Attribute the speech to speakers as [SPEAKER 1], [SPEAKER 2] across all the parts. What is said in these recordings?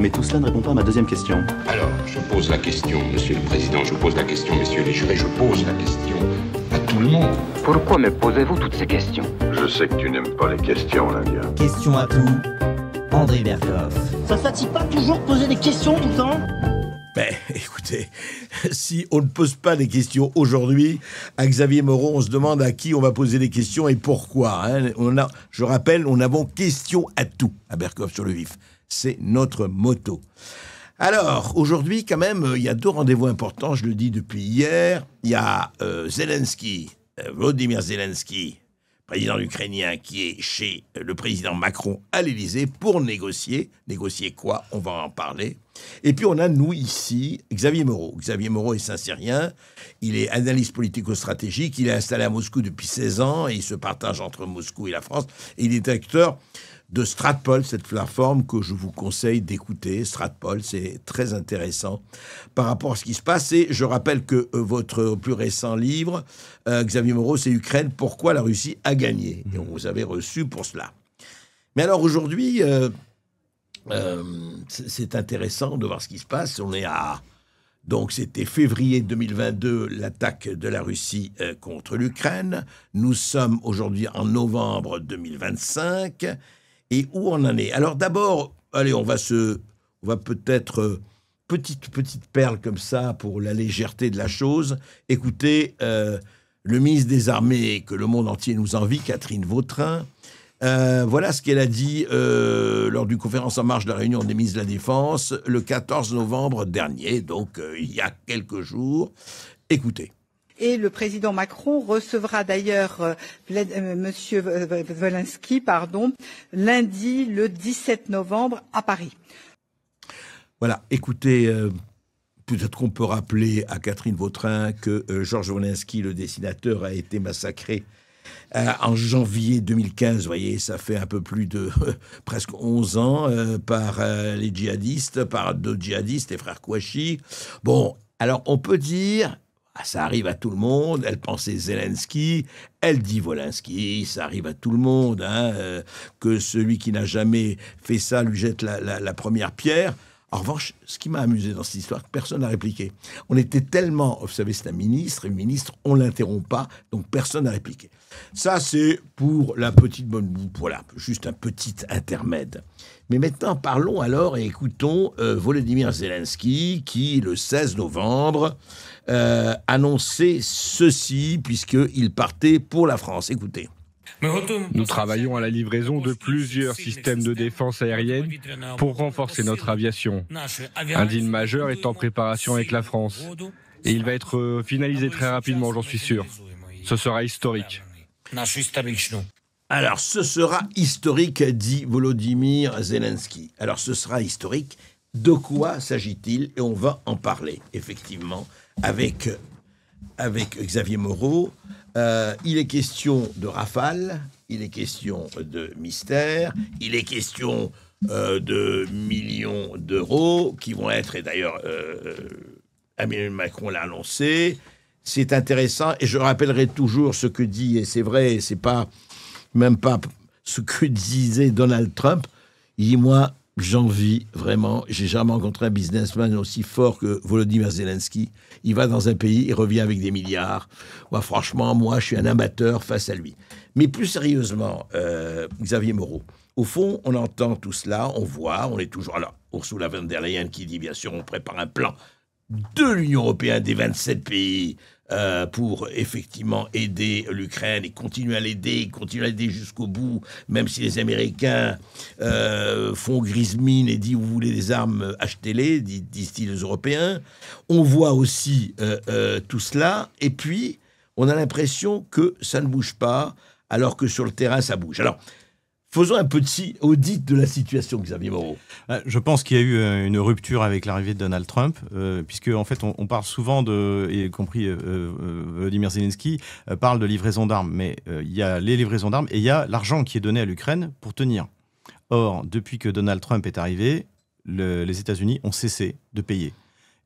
[SPEAKER 1] Mais tout cela ne répond pas à ma deuxième question.
[SPEAKER 2] Alors, je pose la question, Monsieur le Président, je pose la question, messieurs les jurés, je pose la question à tout le monde.
[SPEAKER 3] Pourquoi me posez-vous toutes ces questions?
[SPEAKER 4] Je sais que tu n'aimes pas les questions, l'Indien.
[SPEAKER 5] Question à tout, André Berkoff.
[SPEAKER 6] Ça fatigue pas toujours de poser des questions tout le temps?
[SPEAKER 7] Ben, écoutez, si on ne pose pas des questions aujourd'hui, à Xavier Moreau, on se demande à qui on va poser des questions et pourquoi. Hein. Je rappelle, nous avons question à tout à Berkoff sur le vif. C'est notre motto. Alors, aujourd'hui, quand même, il y a deux rendez-vous importants, je le dis depuis hier. Il y a Zelensky, Volodymyr Zelensky, président ukrainien, qui est chez le président Macron à l'Élysée pour négocier. Négocier quoi? On va en parler. Et puis on a, nous, ici, Xavier Moreau. Xavier Moreau est Saint-Cyrien. Il est analyste politico-stratégique. Il est installé à Moscou depuis 16 ans et il se partage entre Moscou et la France. Et il est acteur de Stratpol, cette plateforme que je vous conseille d'écouter. Stratpol, c'est très intéressant par rapport à ce qui se passe. Et je rappelle que votre plus récent livre, Xavier Moreau, c'est Ukraine, pourquoi la Russie a gagné. Et on vous avait reçu pour cela. Mais alors aujourd'hui, c'est intéressant de voir ce qui se passe. On est à... Donc c'était février 2022, l'attaque de la Russie contre l'Ukraine. Nous sommes aujourd'hui en novembre 2025. Et où on en est? Alors d'abord, allez, on va peut-être, petite perle comme ça pour la légèreté de la chose. Écoutez, le ministre des Armées que le monde entier nous envie, Catherine Vautrin, voilà ce qu'elle a dit lors d'une conférence en marge de la réunion des ministres de la Défense le 14 novembre dernier, donc il y a quelques jours. Écoutez.
[SPEAKER 8] Et le président Macron recevra d'ailleurs Monsieur Zelensky, lundi le 17 novembre à Paris.
[SPEAKER 7] Voilà, écoutez, peut-être qu'on peut rappeler à Catherine Vautrin que Georges Zelensky, le dessinateur, a été massacré en janvier 2015. Vous voyez, ça fait un peu plus de presque 11 ans par les djihadistes, par deux djihadistes, les frères Kouachi. Bon, alors on peut dire... Ça arrive à tout le monde, elle pensait Zelensky, elle dit Volinsky, ça arrive à tout le monde, que celui qui n'a jamais fait ça lui jette la première pierre. En revanche, ce qui m'a amusé dans cette histoire, personne n'a répliqué. On était tellement, vous savez, c'est un ministre, et le ministre, on ne l'interrompt pas, donc personne n'a répliqué. Ça, c'est pour la petite bonne boue, voilà, juste un petit intermède. Mais maintenant, parlons alors et écoutons Volodymyr Zelensky, qui, le 16 novembre, annonçait ceci, puisqu'il partait pour la France. Écoutez.
[SPEAKER 9] Nous travaillons à la livraison de plusieurs systèmes de défense aérienne pour renforcer notre aviation. Un deal majeur est en préparation avec la France. Et il va être finalisé très rapidement, j'en suis sûr. Ce sera historique.
[SPEAKER 7] Alors, ce sera historique, dit Volodymyr Zelensky. Alors, ce sera historique. De quoi s'agit-il? Et on va en parler, effectivement, avec Xavier Moreau. Il est question de Rafale, il est question de mystère, il est question de millions d'euros qui vont être, et d'ailleurs, Emmanuel Macron l'a annoncé. C'est intéressant, et je rappellerai toujours ce que dit, et c'est vrai, c'est pas même pas ce que disait Donald Trump. Il dit, moi, j'envie vraiment, j'ai jamais rencontré un businessman aussi fort que Volodymyr Zelensky. Il va dans un pays, il revient avec des milliards. Moi, franchement, je suis un amateur face à lui. Mais plus sérieusement, Xavier Moreau, au fond, on entend tout cela, on voit, on est toujours... Alors, Ursula von der Leyen qui dit, bien sûr, on prépare un plan de l'Union européenne, des 27 pays, pour effectivement aider l'Ukraine et continuer à l'aider jusqu'au bout, même si les Américains font grise mine et disent vous voulez des armes, achetez-les, disent-ils les Européens. On voit aussi tout cela, et puis on a l'impression que ça ne bouge pas, alors que sur le terrain ça bouge. Alors, faisons un petit audit de la situation, Xavier Moreau.
[SPEAKER 10] Je pense qu'il y a eu une rupture avec l'arrivée de Donald Trump, puisque en fait on parle souvent y compris Volodymyr Zelensky, parle de livraison d'armes, mais il y a les livraisons d'armes et il y a l'argent qui est donné à l'Ukraine pour tenir. Or, depuis que Donald Trump est arrivé, les États-Unis ont cessé de payer.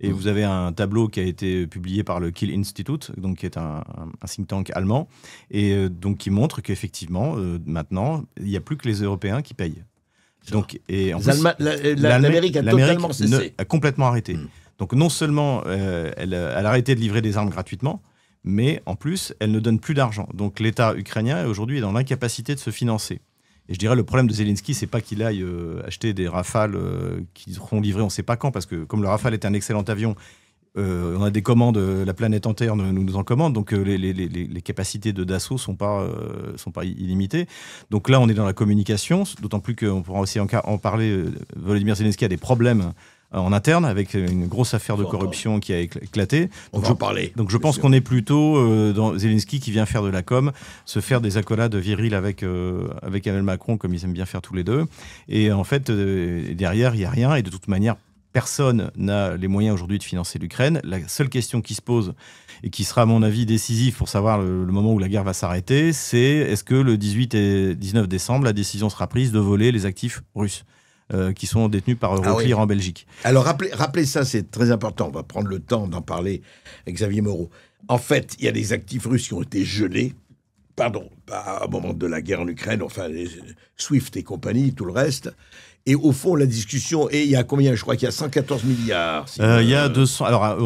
[SPEAKER 10] Et vous avez un tableau qui a été publié par le Kiel Institute, donc qui est un think tank allemand, et donc qui montre qu'effectivement, maintenant, il n'y a plus que les Européens qui payent. Donc, et en
[SPEAKER 7] Les
[SPEAKER 10] plus,
[SPEAKER 7] Allemands- l'Amérique a totalement cessé.
[SPEAKER 10] a complètement arrêté. Donc non seulement elle a arrêté de livrer des armes gratuitement, mais en plus, elle ne donne plus d'argent. Donc l'État ukrainien, aujourd'hui, est dans l'incapacité de se financer. Et je dirais, le problème de Zelensky, c'est pas qu'il aille acheter des Rafales qui seront livrés on ne sait pas quand, parce que comme le Rafale est un excellent avion, on a des commandes, la planète entière nous en commande, donc les capacités d'assaut sont pas illimitées. Donc là, on est dans la communication, d'autant plus qu'on pourra aussi en parler. Volodymyr Zelensky a des problèmes en interne, avec une grosse affaire de corruption qui a éclaté.
[SPEAKER 7] On va en parler.
[SPEAKER 10] Donc je pense qu'on est plutôt dans Zelensky qui vient faire de la com, se faire des accolades viriles avec Emmanuel Macron, comme ils aiment bien faire tous les deux. Et en fait, derrière, il n'y a rien. Et de toute manière, personne n'a les moyens aujourd'hui de financer l'Ukraine. La seule question qui se pose, et qui sera à mon avis décisive pour savoir le moment où la guerre va s'arrêter, c'est est-ce que le 18 et 19 décembre, la décision sera prise de voler les actifs russes qui sont détenus par Euroclear en Belgique.
[SPEAKER 7] Alors, rappelez ça, c'est très important. On va prendre le temps d'en parler avec Xavier Moreau. En fait, il y a des actifs russes qui ont été gelés, au moment de la guerre en Ukraine, enfin, les SWIFT et compagnie, tout le reste. Et au fond, la discussion, et il y a combien? Je crois qu'il y a 114 milliards.
[SPEAKER 10] Il y a 200. Alors,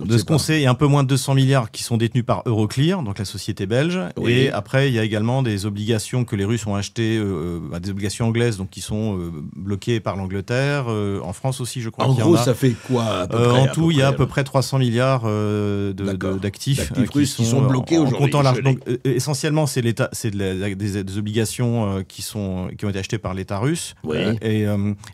[SPEAKER 10] de ce qu'on sait, il y a un peu moins de 200 milliards qui sont détenus par Euroclear, donc la société belge. Oui. Et après, il y a également des obligations que les Russes ont achetées, des obligations anglaises, donc qui sont bloquées par l'Angleterre. En France aussi, je crois.
[SPEAKER 7] En gros, ça fait quoi à peu près,
[SPEAKER 10] en tout, il y a à peu près 300 milliards d'actifs
[SPEAKER 7] russes qui sont bloqués aujourd'hui.
[SPEAKER 10] Donc, essentiellement, c'est l'État, des obligations qui ont été achetées par l'État russe.
[SPEAKER 7] Oui.
[SPEAKER 10] Et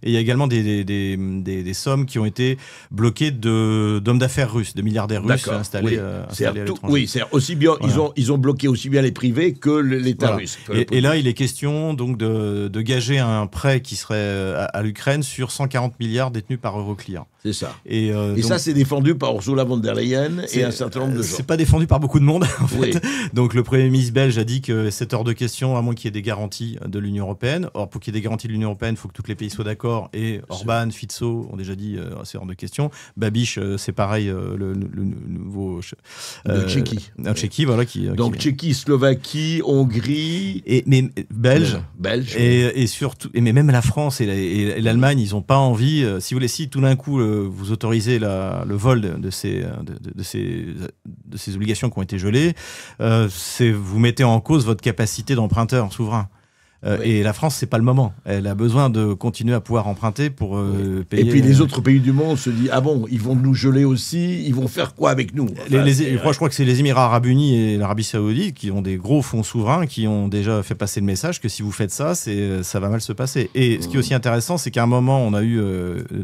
[SPEAKER 10] il y a également des sommes qui ont été bloquées d'hommes d'affaires russes, de milliardaires russes installés à l'étranger.
[SPEAKER 7] Oui, c'est aussi bien, ils ont bloqué aussi bien les privés que l'État russe.
[SPEAKER 10] Et là, il est question donc de gager un prêt qui serait à l'Ukraine sur 140 milliards détenus par Euroclear.
[SPEAKER 7] C'est ça.
[SPEAKER 10] Et donc,
[SPEAKER 7] ça, c'est défendu par Ursula von der Leyen et un certain nombre de gens.
[SPEAKER 10] C'est pas défendu par beaucoup de monde, en fait. Donc, le Premier ministre belge a dit que c'est hors de question, à moins qu'il y ait des garanties de l'Union européenne. Or, pour qu'il y ait des garanties de l'Union européenne, il faut que tous les pays soient d'accord. Et Orban, Fico ont déjà dit c'est hors de question. Babiš, c'est pareil, le nouveau...
[SPEAKER 7] de Tchéquie.
[SPEAKER 10] Tchéquie, voilà.
[SPEAKER 7] Donc, Tchéquie, Slovaquie, Hongrie...
[SPEAKER 10] Mais Belge.
[SPEAKER 7] Et
[SPEAKER 10] surtout... Mais même la France et l'Allemagne, ils n'ont pas envie... si vous voulez, si tout d'un coup... vous autorisez le vol de ces obligations qui ont été gelées, vous mettez en cause votre capacité d'emprunteur souverain. Et la France, c'est pas le moment. Elle a besoin de continuer à pouvoir emprunter pour payer.
[SPEAKER 7] Et puis les autres pays du monde se disent ah bon, ils vont nous geler aussi, ils vont faire quoi avec nous?
[SPEAKER 10] Je crois que c'est les Émirats Arabes Unis et l'Arabie Saoudite qui ont des gros fonds souverains qui ont déjà fait passer le message que si vous faites ça, ça va mal se passer. Et ce qui est aussi intéressant, c'est qu'à un moment, on a eu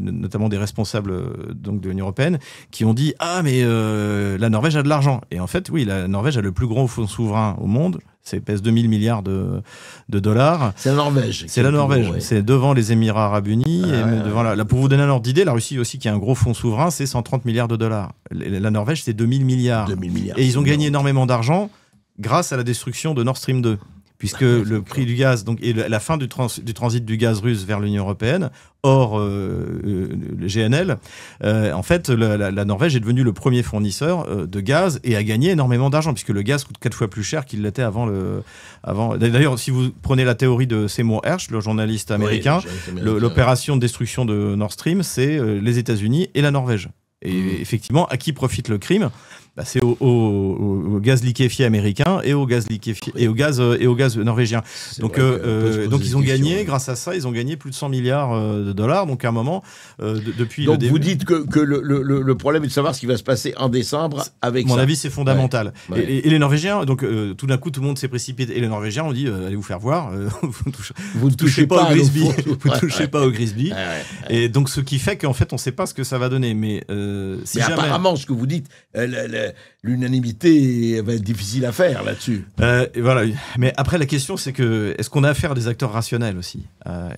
[SPEAKER 10] notamment des responsables donc de l'Union européenne qui ont dit ah mais la Norvège a de l'argent. Et en fait, oui, la Norvège a le plus gros fonds souverain au monde. Ça pèse 2000 milliards de dollars.
[SPEAKER 7] C'est la Norvège.
[SPEAKER 10] C'est la Norvège. C'est devant les Émirats Arabes Unis. Pour vous donner un ordre d'idée, la Russie aussi, qui a un gros fonds souverain, c'est 130 milliards de dollars. La Norvège, c'est 2000 milliards. Et ils ont gagné énormément d'argent grâce à la destruction de Nord Stream 2. Puisque le prix du gaz, donc, et la fin du transit du gaz russe vers l'Union européenne, hors le GNL, en fait, la Norvège est devenue le premier fournisseur de gaz et a gagné énormément d'argent, puisque le gaz coûte 4 fois plus cher qu'il l'était avant. D'ailleurs, si vous prenez la théorie de Seymour Hersh, le journaliste américain, l'opération de destruction de Nord Stream, c'est les États-Unis et la Norvège. Et effectivement, à qui profite le crime ? C'est au gaz liquéfié américain et au gaz liquéfié et au gaz norvégien. Donc ils ont gagné grâce à ça, ils ont gagné plus de 100 milliards de dollars. Donc à un moment depuis
[SPEAKER 7] donc
[SPEAKER 10] le début.
[SPEAKER 7] Vous dites que le problème est de savoir ce qui va se passer en décembre avec ça.
[SPEAKER 10] À mon avis, c'est fondamental. Et les Norvégiens, donc tout d'un coup, tout le monde s'est précipité. Et les Norvégiens ont dit allez vous faire voir. Vous ne touchez pas au Grisby. Vous ne touchez pas au Grisby. Et donc ce qui fait qu'en fait, on ne sait pas ce que ça va donner. Mais
[SPEAKER 7] apparemment, ce que vous dites. L'unanimité va être difficile à faire là-dessus.
[SPEAKER 10] Voilà. Mais après, la question, c'est est-ce qu'on a affaire à des acteurs rationnels aussi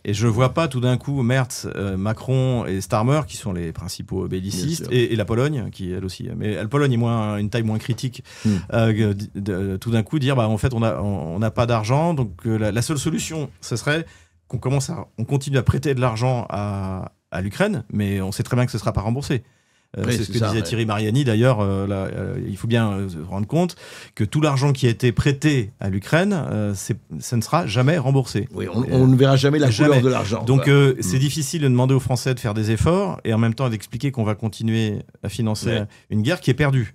[SPEAKER 10] et je ne vois pas tout d'un coup Merz, Macron et Starmer, qui sont les principaux bellicistes, et la Pologne, qui elle aussi. Mais la Pologne est une taille moins critique. Tout d'un coup, dire en fait, on n'a pas d'argent. Donc la seule solution, ce serait qu'on continue à prêter de l'argent à l'Ukraine, mais on sait très bien que ce ne sera pas remboursé. C'est ce que disait Thierry Mariani d'ailleurs. Il faut bien se rendre compte que tout l'argent qui a été prêté à l'Ukraine, ça ne sera jamais remboursé.
[SPEAKER 7] Oui, on ne verra jamais la couleur de l'argent.
[SPEAKER 10] Donc c'est difficile de demander aux Français de faire des efforts et en même temps d'expliquer qu'on va continuer à financer une guerre qui est perdue.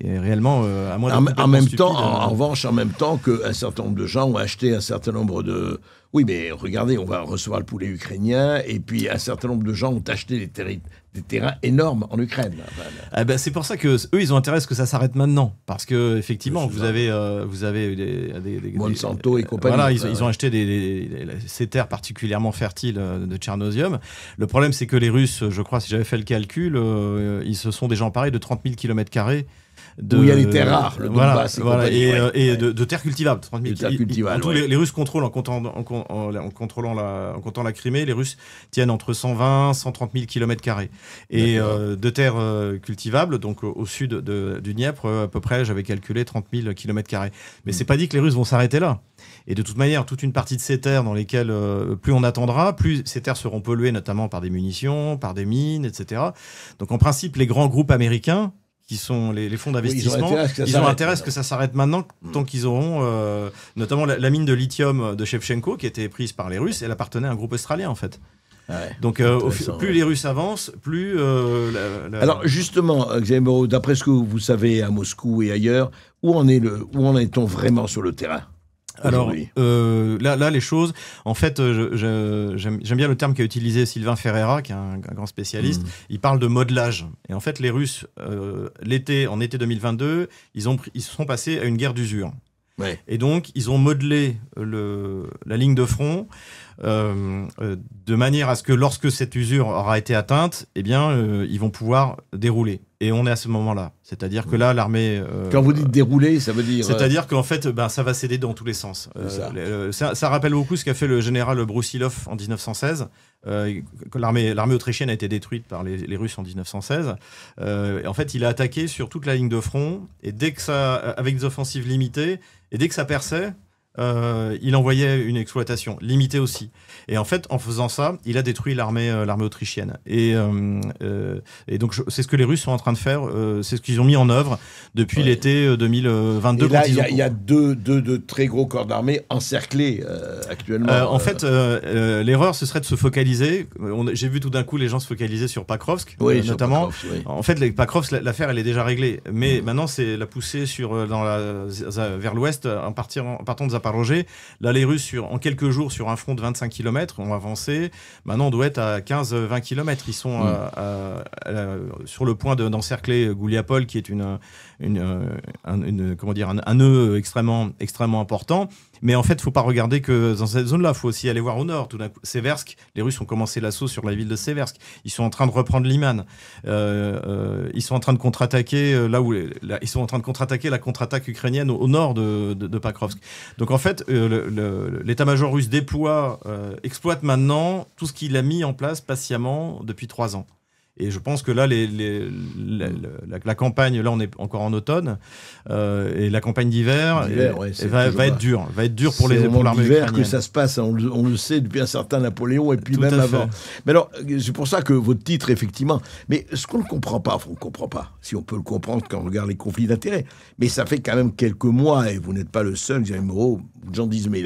[SPEAKER 10] Et réellement, à moins
[SPEAKER 7] en même temps, en revanche, en même temps qu'un certain nombre de gens ont acheté un certain nombre de... Oui, mais regardez, on va recevoir le poulet ukrainien, et puis un certain nombre de gens ont acheté des terrains énormes en Ukraine.
[SPEAKER 10] C'est pour ça que eux, ils ont intérêt à ce que ça s'arrête maintenant, parce que effectivement, vous avez des
[SPEAKER 7] Monsanto et compagnie.
[SPEAKER 10] Voilà, ils ont acheté ces terres particulièrement fertiles de Tchernozem. Le problème, c'est que les Russes, je crois, si j'avais fait le calcul, ils se sont déjà emparés de 30 000 km².
[SPEAKER 7] Où il y a les terres rares, le Donbass
[SPEAKER 10] et de terres cultivables. 30 000
[SPEAKER 7] terres cultivables.
[SPEAKER 10] Les Russes contrôlent en comptant la Crimée, les Russes tiennent entre 120 et 130 000 km². Et de terres cultivables, donc au sud du Dniepr, à peu près, j'avais calculé 30 000 km². Mais c'est pas dit que les Russes vont s'arrêter là. Et de toute manière, toute une partie de ces terres dans lesquelles plus on attendra, plus ces terres seront polluées, notamment par des munitions, par des mines, etc. Donc en principe, les grands groupes américains, qui sont les fonds d'investissement, ils ont intérêt à ce que ça s'arrête maintenant, tant qu'ils auront notamment la mine de lithium de Shevchenko, qui a été prise par les Russes, elle appartenait à un groupe australien en fait. Donc plus les Russes avancent, plus...
[SPEAKER 7] Alors justement, Xavier Moreau, d'après ce que vous savez à Moscou et ailleurs, où en est-on vraiment sur le terrain ?
[SPEAKER 10] Alors là, les choses, en fait, j'aime bien le terme qu'a utilisé Sylvain Ferreira, qui est un grand spécialiste. Il parle de modelage. Et en fait, les Russes, en été 2022, ils sont passés à une guerre d'usure. Ouais. Et donc, ils ont modelé la ligne de front de manière à ce que lorsque cette usure aura été atteinte, eh bien, ils vont pouvoir dérouler. Et on est à ce moment-là. C'est-à-dire que là, l'armée...
[SPEAKER 7] Quand vous dites dérouler, ça veut dire...
[SPEAKER 10] C'est-à-dire qu'en fait, ça va céder dans tous les sens. Ça rappelle beaucoup ce qu'a fait le général Broussilov en 1916. L'armée autrichienne a été détruite par les Russes en 1916. En fait, il a attaqué sur toute la ligne de front. Et avec des offensives limitées, et dès que ça perçait... il envoyait une exploitation limitée aussi. Et en fait, en faisant ça, il a détruit l'armée autrichienne. Et donc, c'est ce que les Russes sont en train de faire. C'est ce qu'ils ont mis en œuvre depuis l'été 2022.
[SPEAKER 7] Et là, il y a deux très gros corps d'armée encerclés actuellement.
[SPEAKER 10] En fait, l'erreur, ce serait de se focaliser. J'ai vu tout d'un coup les gens se focaliser sur Pakrovsk, notamment. Sur Pakrovsk, En fait, Pakrovsk, l'affaire, elle est déjà réglée. Mais maintenant, c'est la poussée vers l'ouest, en partant de Zaporozhye. Là, les Russes, en quelques jours, sur un front de 25 km, ont avancé. Maintenant, on doit être à 15-20 km. Ils sont sur le point d'encercler Gouliapol, qui est un nœud extrêmement important. Mais en fait, il ne faut pas regarder que dans cette zone-là. Il faut aussi aller voir au nord. Tout d'un coup, Seversk, les Russes ont commencé l'assaut sur la ville de Seversk. Ils sont en train de reprendre Liman. Ils sont en train de contre-attaquer ils sont en train de contre-attaquer la contre-attaque ukrainienne au nord de Pakrovsk. Donc en fait, l'état-major russe exploite maintenant tout ce qu'il a mis en place patiemment depuis 3 ans. Et je pense que là, la campagne, là on est encore en automne, et la campagne d'hiver va être dure. Va être dure pour l'armée ukrainienne.
[SPEAKER 7] Que ça se passe, on le sait depuis un certain Napoléon et puis même avant. Mais alors, c'est pour ça que votre titre, effectivement. Mais ce qu'on ne comprend pas, si on peut le comprendre quand on regarde les conflits d'intérêts. Mais ça fait quand même quelques mois, et vous n'êtes pas le seul, Xavier Moreau, les gens disent, mais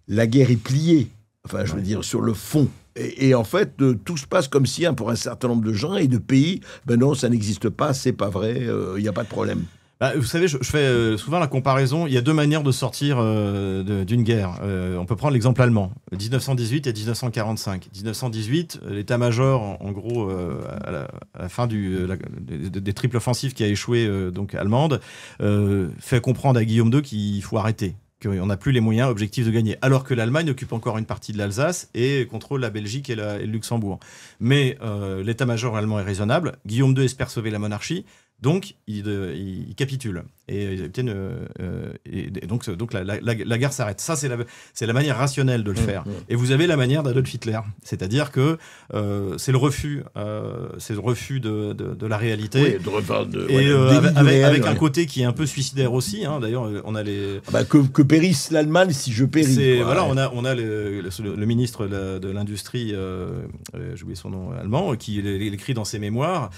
[SPEAKER 7] la guerre est pliée. Enfin, je veux dire, sur le fond. Et en fait, tout se passe comme si, pour un certain nombre de gens et de pays, non, ça n'existe pas, c'est pas vrai, il n'y a pas de problème.
[SPEAKER 10] Vous savez, je fais souvent la comparaison. Il y a 2 manières de sortir d'une guerre. On peut prendre l'exemple allemand, 1918 et 1945. 1918, l'état-major, en gros, à la fin des triples offensives qui a échoué, donc allemande, fait comprendre à Guillaume II qu'il faut arrêter. qu'on n'a plus les moyens objectifs de gagner. Alors que l'Allemagne occupe encore une partie de l'Alsace et contrôle la Belgique et le Luxembourg. Mais l'état-major allemand est raisonnable. Guillaume II espère sauver la monarchie. Donc, ils capitulent. Et donc la guerre s'arrête. Ça, c'est la manière rationnelle de le faire. Et vous avez la manière d'Adolf Hitler. C'est-à-dire que c'est le refus de la réalité. Oui, avec un côté qui est un peu suicidaire aussi. Hein. D'ailleurs, on a les...
[SPEAKER 7] que périsse l'Allemagne si je péris.
[SPEAKER 10] Voilà, on a le ministre de l'Industrie, j'ai oublié son nom, allemand, qui écrit dans ses mémoires,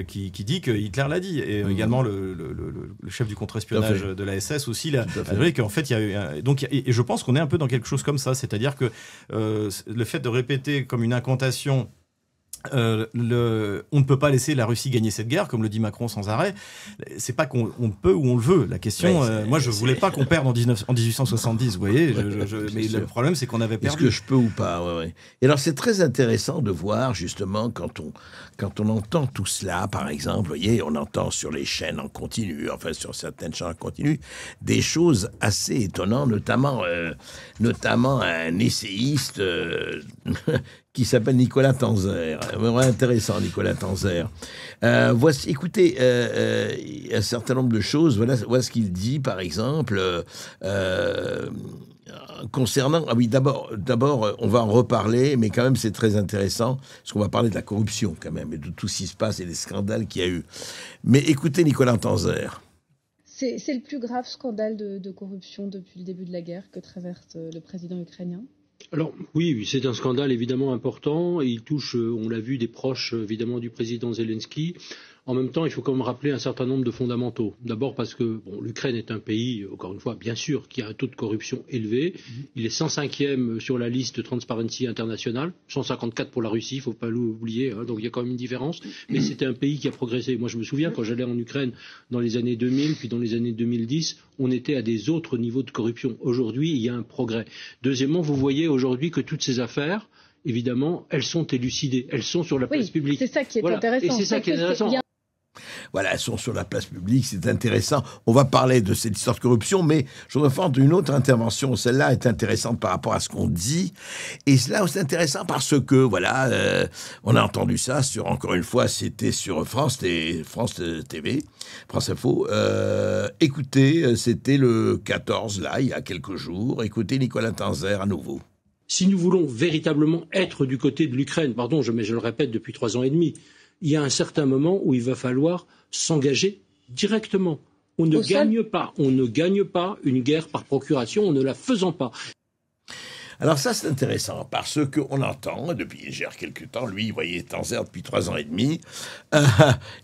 [SPEAKER 10] qui dit que Hitler l'a dit. Et également le chef du contre-espionnage de la SS aussi, il a dit qu'en fait, il y a eu et je pense qu'on est un peu dans quelque chose comme ça, c'est-à-dire que le fait de répéter comme une incantation on ne peut pas laisser la Russie gagner cette guerre, comme le dit Macron sans arrêt. C'est pas qu'on peut ou on le veut. La question, moi, je voulais pas qu'on perde en 1870, vous voyez. Mais le problème, c'est qu'on avait perdu.
[SPEAKER 7] Est-ce que je peux ou pas? Et alors, c'est très intéressant de voir justement quand on entend tout cela, par exemple, vous voyez, on entend sur les chaînes en continu, enfin sur certaines chaînes en continu, des choses assez étonnantes, notamment un essayiste qui s'appelle Nicolas Tanzer. Vraiment intéressant, Nicolas Tanzer. Voici, écoutez, un certain nombre de choses. Voilà ce qu'il dit, par exemple, concernant... Ah oui, d'abord, on va en reparler, mais quand même, c'est très intéressant, parce qu'on va parler de la corruption, quand même, et de tout ce qui se passe et des scandales qu'il y a eu. Mais écoutez Nicolas Tanzer.
[SPEAKER 11] C'est le plus grave scandale de corruption depuis le début de la guerre que traverse le président ukrainien.
[SPEAKER 12] Alors oui, c'est un scandale évidemment important. Il touche, on l'a vu, des proches évidemment du président Zelensky. En même temps, il faut quand même rappeler un certain nombre de fondamentaux. D'abord parce que l'Ukraine est un pays, encore une fois, bien sûr, qui a un taux de corruption élevé. Il est 105e sur la liste Transparency International, 154 pour la Russie, il ne faut pas l'oublier, hein, donc il y a quand même une différence. Mais c'était un pays qui a progressé. Moi, je me souviens, quand j'allais en Ukraine dans les années 2000, puis dans les années 2010, on était à des autres niveaux de corruption. Aujourd'hui, il y a un progrès. Deuxièmement, vous voyez aujourd'hui que toutes ces affaires, évidemment, elles sont élucidées, elles sont sur la place publique.
[SPEAKER 11] C'est ça qui est intéressant.
[SPEAKER 12] Et c'est ça qui est intéressant.
[SPEAKER 7] Voilà, elles sont sur la place publique, c'est intéressant. On va parler de cette histoire de corruption, mais je voudrais faire une autre intervention. Celle-là est intéressante par rapport à ce qu'on dit. Et cela, c'est intéressant parce que, voilà, on a entendu ça sur, encore une fois, c'était sur France TV, France Info. Écoutez, c'était le 14, là, il y a quelques jours. Écoutez Nicolas Tanzer à nouveau.
[SPEAKER 12] Si nous voulons véritablement être du côté de l'Ukraine, pardon, mais je le répète depuis 3 ans et demi, il y a un certain moment où il va falloir s'engager directement. On ne gagne pas une guerre par procuration en ne la faisant pas.
[SPEAKER 7] Alors ça, c'est intéressant, parce qu'on entend, depuis quelques temps, lui, vous voyez, Tanzer depuis 3 ans et demi,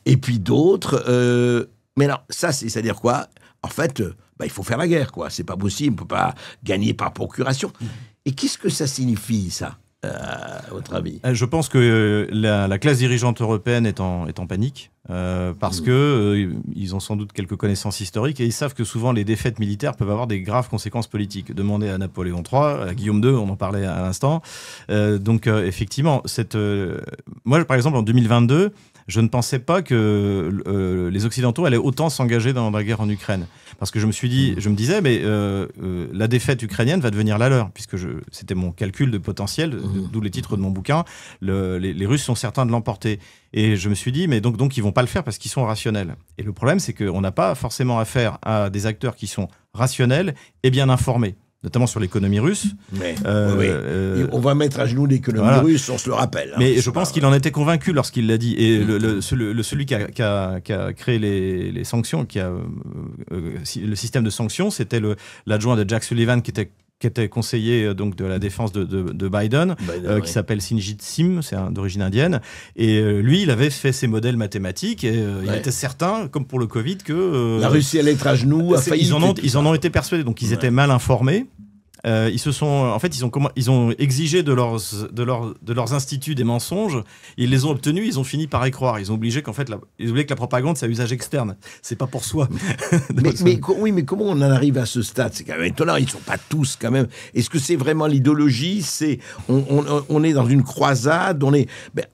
[SPEAKER 7] et puis d'autres, mais non, ça, c'est-à-dire quoi? En fait, il faut faire la guerre, quoi. C'est pas possible, on peut pas gagner par procuration. Et qu'est-ce que ça signifie, ça, à votre avis?
[SPEAKER 10] Je pense que la classe dirigeante européenne est en panique, parce que ils ont sans doute quelques connaissances historiques et ils savent que souvent les défaites militaires peuvent avoir des graves conséquences politiques. Demandez à Napoléon III, à Guillaume II, on en parlait à l'instant. Donc effectivement, moi par exemple en 2022, je ne pensais pas que les Occidentaux allaient autant s'engager dans la guerre en Ukraine. Parce que je me disais, mais la défaite ukrainienne va devenir la leur, puisque c'était mon calcul de potentiel, d'où les titres de mon bouquin. Les Russes sont certains de l'emporter. Et je me suis dit, mais donc ils vont pas le faire parce qu'ils sont rationnels. Et le problème, c'est qu'on n'a pas forcément affaire à des acteurs qui sont rationnels et bien informés, notamment sur l'économie russe.
[SPEAKER 7] Mais, on va mettre à genoux l'économie russe, on se le rappelle. Hein,
[SPEAKER 10] mais je pense qu'il en était convaincu lorsqu'il l'a dit. Et celui qui a créé les sanctions, le système de sanctions, c'était l'adjoint de Jack Sullivan qui était conseiller donc de la défense de Biden, qui s'appelle Sinjit Sim, c'est d'origine indienne. Et lui, il avait fait ses modèles mathématiques et il était certain, comme pour le Covid, que
[SPEAKER 7] la Russie allait être à genoux.
[SPEAKER 10] Ils en ont été persuadés, donc ils étaient mal informés. Ils ont exigé de leurs instituts des mensonges. Ils les ont obtenus. Ils ont fini par y croire. Ils ont obligé ils voulaient que la propagande c'est à usage externe. C'est pas pour soi.
[SPEAKER 7] mais comment on en arrive à ce stade? C'est quand même étonnant. Ils sont pas tous quand même. Est-ce que c'est vraiment l'idéologie? On est dans une croisade. On est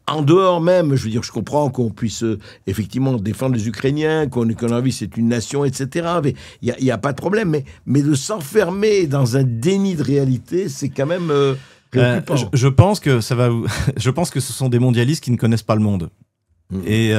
[SPEAKER 7] en dehors même. Je veux dire, je comprends qu'on puisse effectivement défendre les Ukrainiens, qu'on a envie, c'est une nation, etc. Mais il y a pas de problème. Mais de s'enfermer dans un déni de réalité, c'est quand même préoccupant.
[SPEAKER 10] Je pense que ce sont des mondialistes qui ne connaissent pas le monde. Et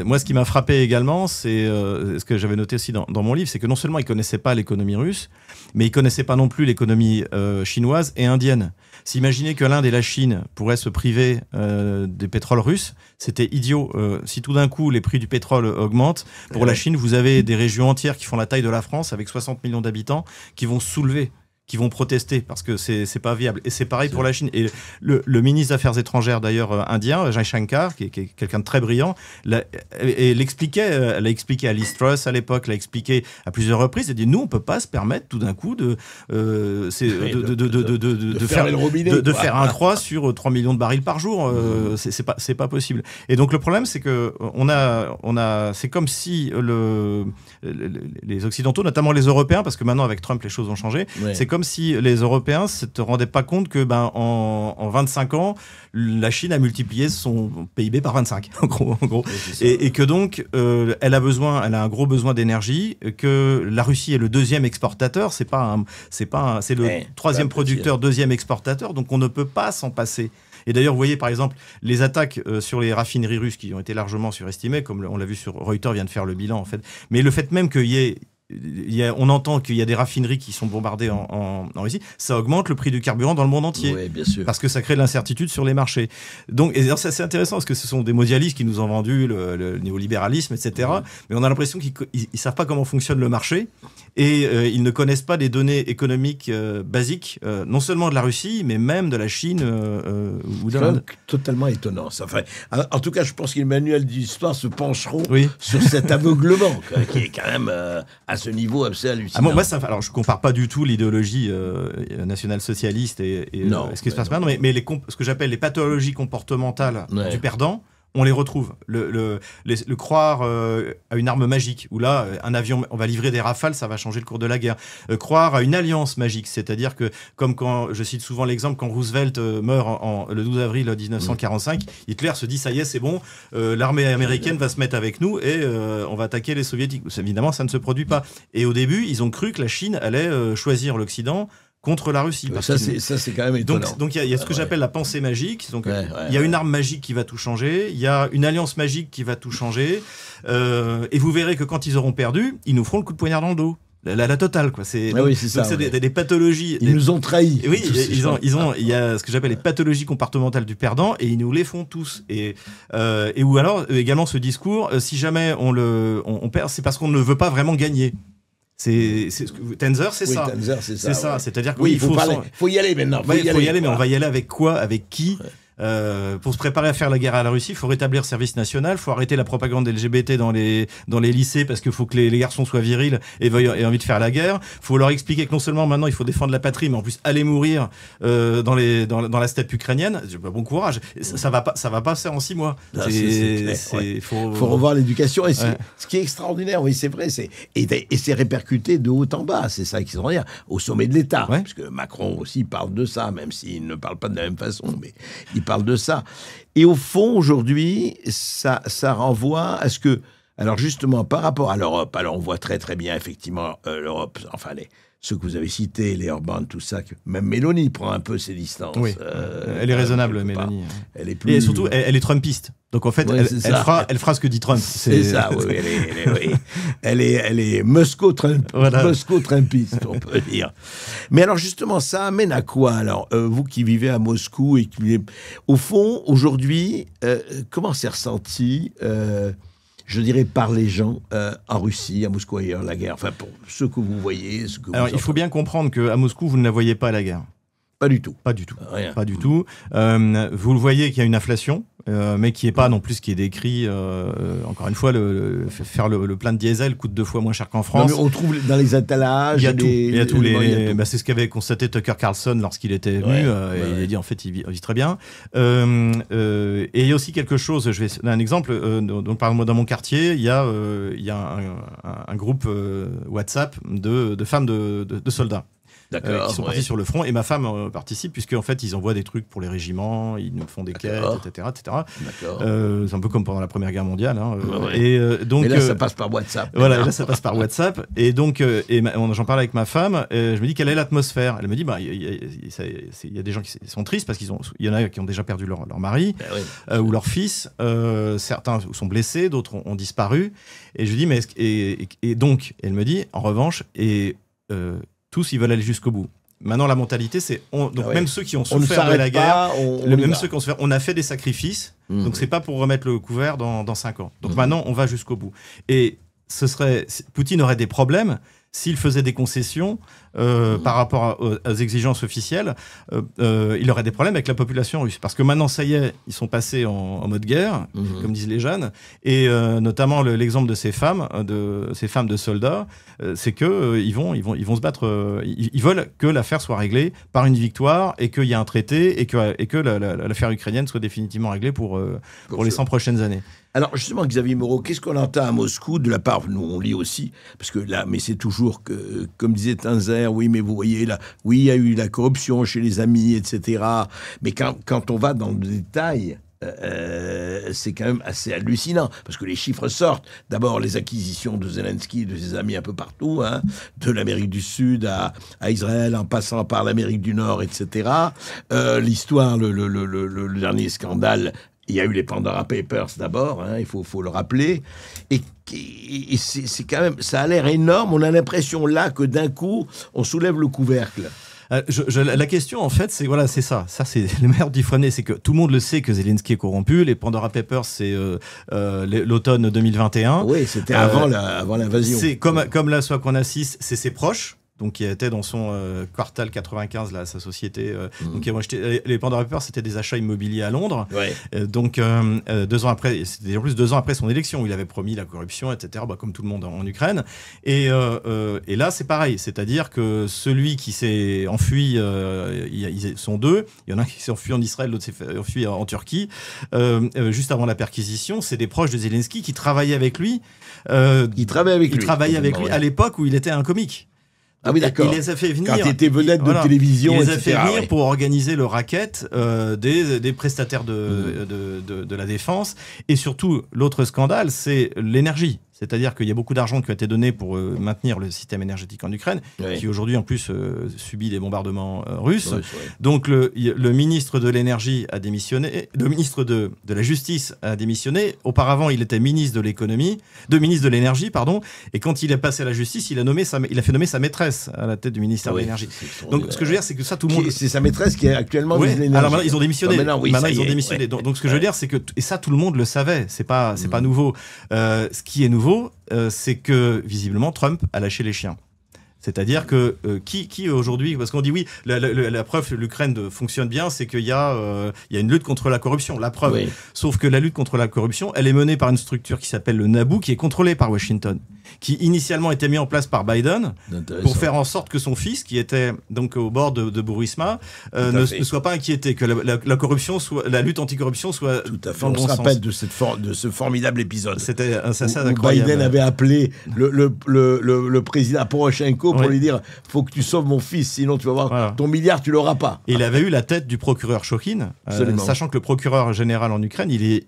[SPEAKER 10] moi, ce qui m'a frappé également, c'est ce que j'avais noté aussi dans mon livre, c'est que non seulement ils ne connaissaient pas l'économie russe, mais ils ne connaissaient pas non plus l'économie chinoise et indienne. S'imaginer que l'Inde et la Chine pourraient se priver des pétroles russes, c'était idiot. Si tout d'un coup, les prix du pétrole augmentent, pour la Chine, vous avez des régions entières qui font la taille de la France, avec 60 millions d'habitants, qui vont soulever, qui vont protester parce que c'est pas viable. Et c'est pareil pour la Chine. Et le ministre des Affaires étrangères d'ailleurs indien, Jaishankar, qui est quelqu'un de très brillant, elle a expliqué à Liz Truss à l'époque, l'a expliqué à plusieurs reprises, elle a dit nous on peut pas se permettre tout d'un coup de faire un croix sur 3 millions de barils par jour. C'est pas possible. Et donc le problème c'est que c'est comme si les Occidentaux, notamment les Européens, parce que maintenant avec Trump les choses ont changé, c'est comme si les Européens ne se rendaient pas compte que en 25 ans, la Chine a multiplié son PIB par 25, en gros. Et que donc, elle a un gros besoin d'énergie, que la Russie est le deuxième exportateur, c'est le troisième producteur, deuxième exportateur, donc on ne peut pas s'en passer. Et d'ailleurs, vous voyez par exemple les attaques sur les raffineries russes qui ont été largement surestimées, comme on l'a vu sur Reuters, vient de faire le bilan en fait. Mais le fait même on entend qu'il y a des raffineries qui sont bombardées en Russie, ça augmente le prix du carburant dans le monde entier.
[SPEAKER 7] Oui, bien sûr.
[SPEAKER 10] Parce que ça crée de l'incertitude sur les marchés. Donc, et c'est assez intéressant parce que ce sont des mondialistes qui nous ont vendu le néolibéralisme, etc. Mais on a l'impression qu'ils ne savent pas comment fonctionne le marché et ils ne connaissent pas les données économiques basiques, non seulement de la Russie, mais même de la Chine ou de l'Inde.
[SPEAKER 7] Totalement étonnant. Ça fait... En tout cas, je pense que les manuels d'histoire se pencheront sur cet aveuglement qui est quand même à ce niveau assez hallucinant.
[SPEAKER 10] Alors, je compare pas du tout l'idéologie nationale-socialiste et ce qui se passe maintenant, mais ce que j'appelle les pathologies comportementales du perdant, on les retrouve. Le croire à une arme magique, où là, un avion, on va livrer des rafales, ça va changer le cours de la guerre. Croire à une alliance magique, c'est-à-dire que, comme quand, je cite souvent l'exemple, quand Roosevelt meurt le 12 avril 1945, Hitler se dit, ça y est, c'est bon, l'armée américaine va se mettre avec nous et on va attaquer les soviétiques. Évidemment, ça ne se produit pas. Et au début, ils ont cru que la Chine allait choisir l'Occident contre la Russie.
[SPEAKER 7] Ça, c'est quand même étonnant.
[SPEAKER 10] Donc il y a ce que j'appelle la pensée magique. Donc, il y a une arme magique qui va tout changer, il y a une alliance magique qui va tout changer, et vous verrez que quand ils auront perdu, ils nous feront le coup de poignard dans le dos. La totale, quoi. C'est des pathologies.
[SPEAKER 7] Ils nous ont trahis.
[SPEAKER 10] Oui, il y a ce que j'appelle les pathologies comportementales du perdant, et ils nous les font tous. Et ou alors également ce discours, si jamais on perd, c'est parce qu'on ne veut pas vraiment gagner. Tenzer, c'est ça.
[SPEAKER 7] Tenzer, c'est ça.
[SPEAKER 10] C'est-à-dire
[SPEAKER 7] qu'il faut y aller maintenant.
[SPEAKER 10] Il faut y aller, mais on va y aller avec quoi? Avec qui? Pour se préparer à faire la guerre à la Russie, il faut rétablir le service national, il faut arrêter la propagande LGBT dans les lycées parce qu'il faut que les garçons soient virils et aient envie de faire la guerre. Il faut leur expliquer que non seulement maintenant il faut défendre la patrie, mais en plus aller mourir dans la steppe ukrainienne. Bon courage. Ça va pas se faire en 6 mois.
[SPEAKER 7] Faut revoir l'éducation. Et ce qui est extraordinaire, oui, c'est vrai, et c'est répercuté de haut en bas. C'est ça qui est extraordinaire, au sommet de l'État. Parce que Macron aussi parle de ça, même s'il ne parle pas de la même façon, mais il parle de ça. Et au fond, aujourd'hui, ça renvoie à ce que... Alors justement, par rapport à l'Europe, alors on voit très très bien, effectivement, l'Europe, enfin, ceux que vous avez cités, les Orban, tout ça, même Mélanie prend un peu ses distances.
[SPEAKER 10] Oui, elle est raisonnable, Mélanie. Elle est plus... Et surtout, elle est trumpiste. Donc en fait, elle fera ce que dit Trump.
[SPEAKER 7] C'est ça, oui. Elle est Moscow-trumpiste, on peut dire. Mais alors justement, ça amène à quoi? Alors, vous qui vivez à Moscou, et au fond, aujourd'hui, comment c'est ressenti je dirais par les gens en Russie, à Moscou, ailleurs, la guerre. Enfin, pour ceux que vous voyez,
[SPEAKER 10] Alors, il faut bien comprendre qu'à Moscou, vous ne la voyez pas, la guerre.
[SPEAKER 7] Pas du tout.
[SPEAKER 10] Pas du tout.
[SPEAKER 7] Rien.
[SPEAKER 10] Pas du tout. Vous le voyez qu'il y a une inflation, mais qui n'est pas non plus ce qui est décrit. Encore une fois, faire le plein de diesel coûte 2 fois moins cher qu'en France.
[SPEAKER 7] Non, mais on trouve dans les attelages.
[SPEAKER 10] Il y a tout. C'est ce qu'avait constaté Tucker Carlson lorsqu'il était venu. Il a dit en fait, il vit très bien. Et il y a aussi quelque chose. Je vais donner un exemple. Donc, par exemple, dans mon quartier, il y a un groupe WhatsApp de femmes de soldats. qui sont partis sur le front. Et ma femme participe, puisqu'en fait, ils envoient des trucs pour les régiments, ils nous font des quêtes, etc. C'est un peu comme pendant la Première Guerre mondiale. Hein. Et donc,
[SPEAKER 7] mais là, ça passe par WhatsApp.
[SPEAKER 10] Voilà, là, ça passe par WhatsApp. Et donc, j'en parle avec ma femme. Je me dis, quelle est l'atmosphère? Elle me dit, il y a des gens qui sont tristes parce qu'il y en a qui ont déjà perdu leur mari ou leur fils. Certains sont blessés, d'autres ont disparu. Et je lui dis, mais et donc, elle me dit, en revanche, tous, ils veulent aller jusqu'au bout. Maintenant, la mentalité, c'est même ceux qui ont souffert de la guerre, on a fait des sacrifices. Donc, c'est pas pour remettre le couvert dans 5 ans. Donc, maintenant, on va jusqu'au bout. Et Poutine aurait des problèmes s'il faisait des concessions par rapport aux exigences officielles. Il aurait des problèmes avec la population russe. Parce que maintenant, ça y est, ils sont passés en mode guerre, comme disent les jeunes. Et notamment, l'exemple de ces femmes de soldats, c'est qu'ils vont se battre. Ils veulent que l'affaire soit réglée par une victoire et qu'il y ait un traité et que l'affaire ukrainienne soit définitivement réglée pour les 100 prochaines années.
[SPEAKER 7] Alors justement, Xavier Moreau, qu'est-ce qu'on entend à Moscou de la part, nous on lit aussi, parce que là, mais c'est toujours que, comme disait Tinzer, oui, mais vous voyez là, oui, il y a eu la corruption chez les amis, etc. Mais quand on va dans le détail, c'est quand même assez hallucinant, parce que les chiffres sortent. D'abord, les acquisitions de Zelensky, de ses amis un peu partout, hein, de l'Amérique du Sud à Israël, en passant par l'Amérique du Nord, etc. L'histoire, le dernier scandale, il y a eu les Pandora Papers d'abord, hein, il faut le rappeler, et c'est quand même, ça a l'air énorme. On a l'impression là que d'un coup, on soulève le couvercle.
[SPEAKER 10] La question, en fait, c'est ça. Ça, c'est le meilleur d'Ifrené, c'est que tout le monde le sait que Zelensky est corrompu. Les Pandora Papers, c'est l'automne 2021.
[SPEAKER 7] Oui, c'était avant l'invasion.
[SPEAKER 10] C'est comme là, soit qu'on assiste, c'est ses proches. Donc, qui était dans son Quartal 95, là, sa société. Donc, qui ont acheté, les Pandora Papers, c'était des achats immobiliers à Londres. Donc, 2 ans après, c'était en plus 2 ans après son élection, où il avait promis la corruption, etc., comme tout le monde en Ukraine. Et là, c'est pareil. C'est-à-dire que celui qui s'est enfui, ils sont 2. Il y en a un qui s'est enfui en Israël, l'autre s'est enfui en Turquie. Juste avant la perquisition, c'est des proches de Zelensky qui travaillaient avec lui.
[SPEAKER 7] Ils travaillaient avec lui
[SPEAKER 10] à l'époque où il était un comique.
[SPEAKER 7] Ah oui, d'accord.
[SPEAKER 10] Il les a fait venir.
[SPEAKER 7] Quand il était vedette de télévision,
[SPEAKER 10] il les a
[SPEAKER 7] etc.,
[SPEAKER 10] fait venir pour organiser le racket des prestataires de la défense. Et surtout, l'autre scandale, c'est l'énergie. C'est-à-dire qu'il y a beaucoup d'argent qui a été donné pour maintenir le système énergétique en Ukraine, qui aujourd'hui en plus subit des bombardements russes. Donc le ministre de l'énergie a démissionné, le ministre de la justice a démissionné. Auparavant, il était ministre de l'énergie, pardon. Et quand il est passé à la justice, il a fait nommer sa maîtresse à la tête du ministère de l'énergie. Donc ce que je veux dire, c'est que ça, tout le monde. C'est
[SPEAKER 7] sa maîtresse qui est actuellement ministre de l'énergie.
[SPEAKER 10] Alors maintenant, ils ont démissionné. Maintenant, ils ont démissionné. Donc ce que je veux dire, c'est que et ça, tout le monde le savait. C'est pas nouveau. Ce qui est nouveau, c'est que visiblement Trump a lâché les chiens. C'est-à-dire que qui aujourd'hui, parce qu'on dit oui, la preuve l'Ukraine fonctionne bien, c'est qu'il y a une lutte contre la corruption. La preuve. Sauf que la lutte contre la corruption, elle est menée par une structure qui s'appelle le NABU, qui est contrôlée par Washington, qui initialement était mis en place par Biden pour faire en sorte que son fils, qui était donc au bord de Burisma, ne soit pas inquiété, que la lutte anticorruption soit
[SPEAKER 7] tout à fait. Dans le bon sens. On se rappelle de ce formidable épisode.
[SPEAKER 10] C'était
[SPEAKER 7] où Biden avait appelé le président Poroshenko pour lui dire « faut que tu sauves mon fils, sinon tu vas voir ton milliard, tu l'auras pas ».
[SPEAKER 10] Et il avait eu la tête du procureur Shokhin, sachant que le procureur général en Ukraine, il est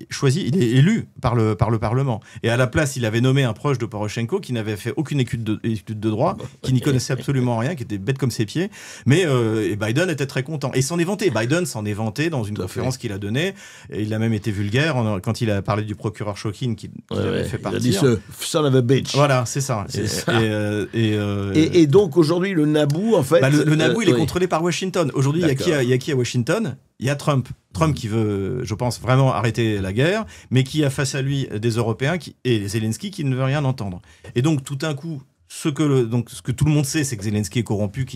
[SPEAKER 10] élu par le Parlement. Et à la place, il avait nommé un proche de Poroshenko qui n'avait fait aucune étude de droit, qui n'y connaissait absolument rien, qui était bête comme ses pieds. Mais et Biden était très content. Et il s'en est vanté. Biden s'en est vanté dans une conférence qu'il a donnée. Et il a même été vulgaire quand il a parlé du procureur Shokhin qui avait fait partir.
[SPEAKER 7] Il a dit ce son of a bitch.
[SPEAKER 10] Voilà, c'est ça.
[SPEAKER 7] Et donc aujourd'hui, le NABU, en fait...
[SPEAKER 10] le NABU, il est contrôlé par Washington. Aujourd'hui, il y a qui à Washington ? Il y a Trump qui veut, je pense, vraiment arrêter la guerre, mais qui a face à lui des Européens et Zelensky qui ne veut rien entendre. Et donc, tout d'un coup, ce que tout le monde sait, c'est que Zelensky est corrompu,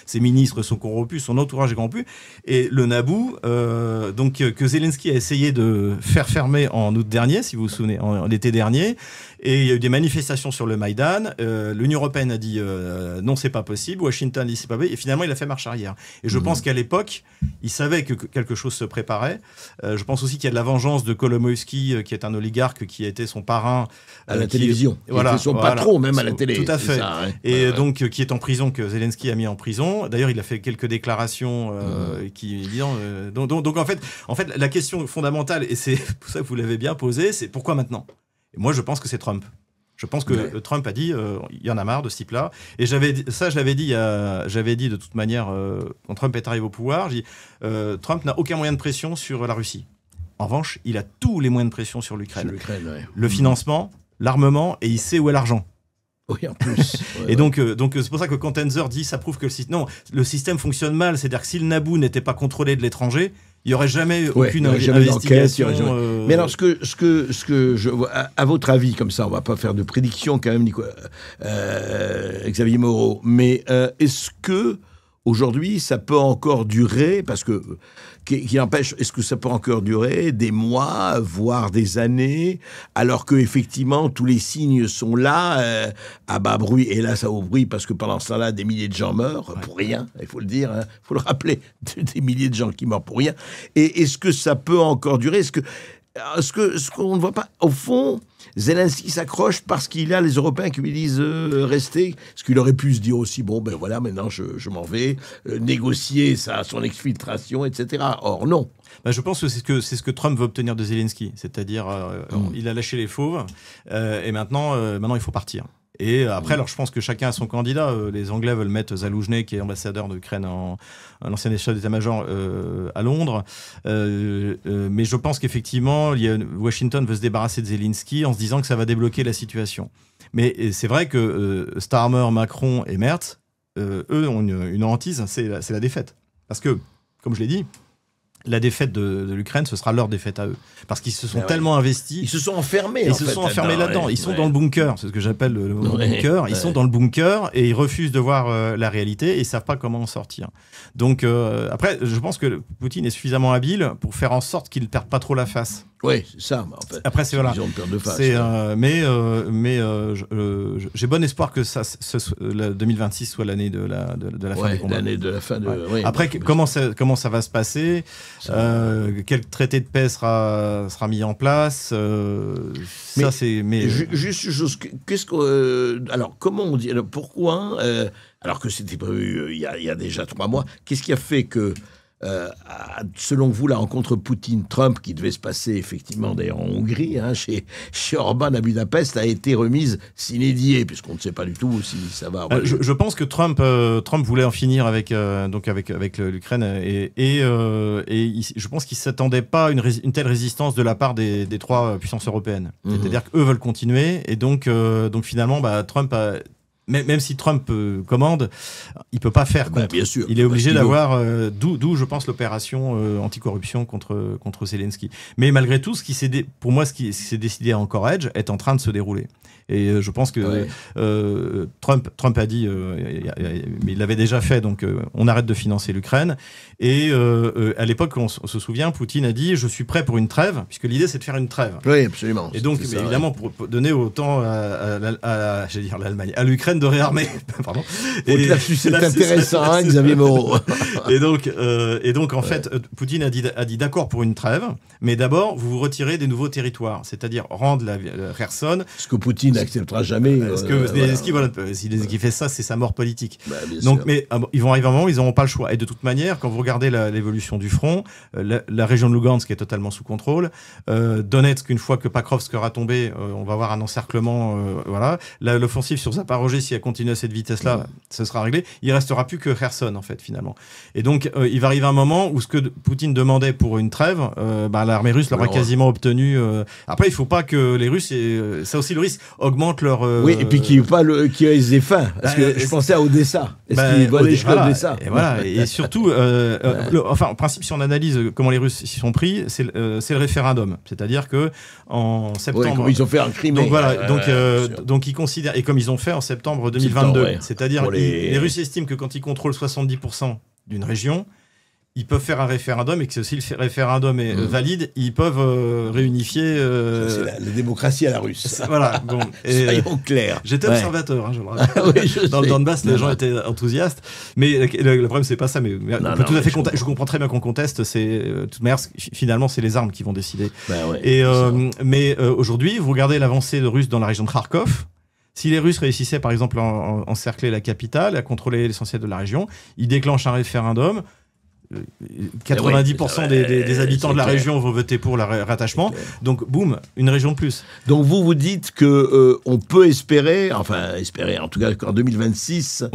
[SPEAKER 10] ses ministres sont corrompus, son entourage est corrompu. Et le NABU, que Zelensky a essayé de faire fermer en août dernier, si vous vous souvenez, en l'été dernier. Et il y a eu des manifestations sur le Maïdan. L'Union européenne a dit non, c'est pas possible. Washington a dit c'est pas possible. Et finalement, il a fait marche arrière. Et je pense qu'à l'époque, il savait que quelque chose se préparait. Je pense aussi qu'il y a de la vengeance de Kolomoïski, qui est un oligarque qui a été son parrain
[SPEAKER 7] à la télévision. Voilà, son patron même à la télé.
[SPEAKER 10] Tout à fait.
[SPEAKER 7] Ça, ouais.
[SPEAKER 10] Et donc, qui est en prison, que Zelensky a mis en prison. D'ailleurs, il a fait quelques déclarations qui disant. Donc, en fait, la question fondamentale, et c'est pour ça que vous l'avez bien posé, c'est pourquoi maintenant? Et moi, je pense que c'est Trump. Je pense que Trump a dit, il y en a marre de ce type-là. Et je l'avais dit de toute manière, quand Trump est arrivé au pouvoir, j'ai dit, Trump n'a aucun moyen de pression sur la Russie. En revanche, il a tous les moyens de pression sur l'Ukraine. Le financement, l'armement, et il sait où est l'argent.
[SPEAKER 7] Oui, en plus.
[SPEAKER 10] Et donc c'est pour ça que quand Tenzer dit, ça prouve que le système fonctionne mal. C'est-à-dire que si le Naboo n'était pas contrôlé de l'étranger, il n'y aurait jamais aucune investigation.
[SPEAKER 7] Mais alors, ce que je vois, à votre avis, comme ça, on ne va pas faire de prédiction quand même, Xavier Moreau, mais est-ce que aujourd'hui, ça peut encore durer, parce que qui empêche, est-ce que ça peut encore durer des mois, voire des années, alors que effectivement tous les signes sont là, à bas bruit, et là ça au bruit, parce que pendant ce temps-là, des milliers de gens meurent pour rien, il faut le dire, il faut le rappeler, des milliers de gens qui meurent pour rien. Et est-ce que ça peut encore durer? Ce qu'on ne voit pas, au fond, Zelensky s'accroche parce qu'il y a les Européens qui lui disent rester. Ce qu'il aurait pu se dire aussi, bon, ben voilà, maintenant je m'en vais, négocier son exfiltration, etc. Or, non.
[SPEAKER 10] Je pense que c'est ce que Trump veut obtenir de Zelensky. C'est-à-dire, il a lâché les fauves, et maintenant, il faut partir. Et après, alors je pense que chacun a son candidat. Les Anglais veulent mettre Zaloujny, qui est ambassadeur d'Ukraine, l'ancien chef d'état-major à Londres. Mais je pense qu'effectivement, Washington veut se débarrasser de Zelensky en se disant que ça va débloquer la situation. Mais c'est vrai que Starmer, Macron et Merz, eux, ont une hantise, c'est la défaite. Parce que, comme je l'ai dit, la défaite de l'Ukraine, ce sera leur défaite à eux. Parce qu'ils se sont tellement investis.
[SPEAKER 7] Ils se sont enfermés.
[SPEAKER 10] Ils se sont enfermés là-dedans. Ils sont dans le bunker. C'est ce que j'appelle le bunker. Ils sont dans le bunker et ils refusent de voir la réalité et ils ne savent pas comment en sortir. Donc, après, je pense que Poutine est suffisamment habile pour faire en sorte qu'il ne perde pas trop la face.
[SPEAKER 7] Oui, c'est ça. En fait,
[SPEAKER 10] après, c'est voilà.
[SPEAKER 7] De face,
[SPEAKER 10] j'ai bon espoir que 2026 soit l'année de la fin des combats.
[SPEAKER 7] L'année de la fin de.
[SPEAKER 10] Ouais.
[SPEAKER 7] Oui,
[SPEAKER 10] après, comment ça va se passer? Quel traité de paix sera mis en place?
[SPEAKER 7] Juste une chose. Alors, comment on dit? Alors, pourquoi? Alors que c'était prévu il y a déjà 3 mois. Qu'est-ce qui a fait que, selon vous, la rencontre Poutine-Trump, qui devait se passer effectivement d'ailleurs en Hongrie, chez Orban à Budapest, a été remise sine die, puisqu'on ne sait pas du tout si ça va.
[SPEAKER 10] Je pense que Trump voulait en finir avec l'Ukraine et je pense qu'il ne s'attendait pas à une telle résistance de la part des 3 puissances européennes. C'est-à-dire qu'eux veulent continuer et donc finalement Trump a... Même si Trump commande, il peut pas faire contre.
[SPEAKER 7] Bien sûr,
[SPEAKER 10] il est obligé d'avoir, d'où je pense l'opération anticorruption contre Zelensky. Mais malgré tout, pour moi, ce qui s'est décidé à Anchorage est en train de se dérouler. Et je pense que Trump a dit, mais il l'avait déjà fait, donc on arrête de financer l'Ukraine. Et à l'époque, on se souvient, Poutine a dit, je suis prêt pour une trêve, puisque l'idée c'est de faire une trêve.
[SPEAKER 7] Oui, absolument.
[SPEAKER 10] Et donc, évidemment, pour donner autant à l'Ukraine de réarmer. Pardon.
[SPEAKER 7] C'est intéressant, Xavier Moreau.
[SPEAKER 10] et donc, en fait, Poutine a dit d'accord pour une trêve, mais d'abord, vous retirez des nouveaux territoires, c'est-à-dire rendre la Kherson.
[SPEAKER 7] Ce que Poutine n'acceptera jamais.
[SPEAKER 10] Si Zelensky fait ça, c'est sa mort politique. Donc, mais ils vont arriver à un moment où ils n'auront pas le choix. Et de toute manière, quand vous regardez l'évolution du front, la région de Lugansk est totalement sous contrôle. Donetsk, une fois que Pakrovsk sera tombé, on va avoir un encerclement. L'offensive sur Zaporozhye, si elle continue à cette vitesse-là, ce sera réglé. Il restera plus que Kherson, en fait, finalement. Et donc, il va arriver un moment où ce que Poutine demandait pour une trêve, l'armée russe l'aura quasiment obtenu. Après, il ne faut pas que les Russes, ça aussi le risque, augmente leur...
[SPEAKER 7] Oui, et puis qu'il y ait des fins. Parce que je pensais à Odessa. Est-ce qu'ils vont aller jusqu'à Odessa?
[SPEAKER 10] Et surtout, en principe, si on analyse comment les Russes s'y sont pris, c'est le référendum. C'est-à-dire que en septembre...
[SPEAKER 7] comme ils ont fait en Crimée.
[SPEAKER 10] Donc ils considèrent... Et comme ils ont fait en septembre 2022. C'est-à-dire les Russes estiment que quand ils contrôlent 70% d'une région, ils peuvent faire un référendum et que si le référendum est valide, ils peuvent réunifier...
[SPEAKER 7] C'est la démocratie à la russe.
[SPEAKER 10] Voilà. Bon,
[SPEAKER 7] soyons clairs.
[SPEAKER 10] J'étais observateur, je le rappelle. Dans le Donbass, les gens étaient enthousiastes. Mais le problème, c'est pas ça. Mais je comprends très bien qu'on conteste. De toute manière, finalement, c'est les armes qui vont décider. Mais aujourd'hui, vous regardez l'avancée russe dans la région de Kharkov. Si les Russes réussissaient, par exemple, à encercler la capitale, à contrôler l'essentiel de la région, ils déclenchent un référendum. 90% des habitants de la région vont voter pour le rattachement. Donc, boum, une région de plus.
[SPEAKER 7] Donc, vous dites que on peut espérer, en tout cas qu'en 2026...